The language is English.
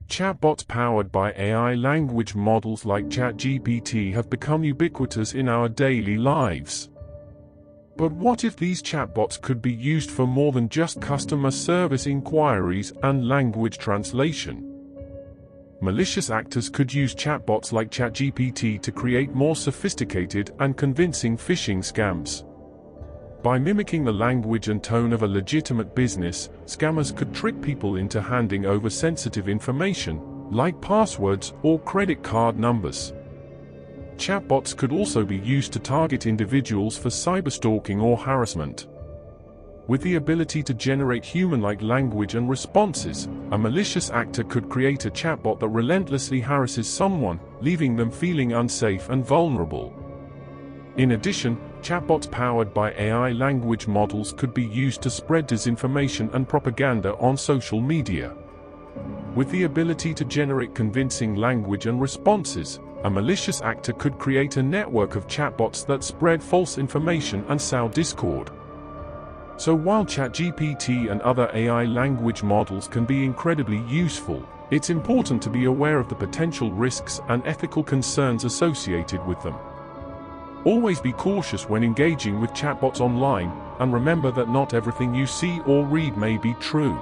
Chatbots powered by AI language models like ChatGPT have become ubiquitous in our daily lives. But what if these chatbots could be used for more than just customer service inquiries and language translation? Malicious actors could use chatbots like ChatGPT to create more sophisticated and convincing phishing scams. By mimicking the language and tone of a legitimate business, scammers could trick people into handing over sensitive information, like passwords or credit card numbers. Chatbots could also be used to target individuals for cyberstalking or harassment. With the ability to generate human-like language and responses, a malicious actor could create a chatbot that relentlessly harasses someone, leaving them feeling unsafe and vulnerable. In addition, chatbots powered by AI language models could be used to spread disinformation and propaganda on social media. With the ability to generate convincing language and responses, a malicious actor could create a network of chatbots that spread false information and sow discord. So while ChatGPT and other AI language models can be incredibly useful, it's important to be aware of the potential risks and ethical concerns associated with them. Always be cautious when engaging with chatbots online, and remember that not everything you see or read may be true.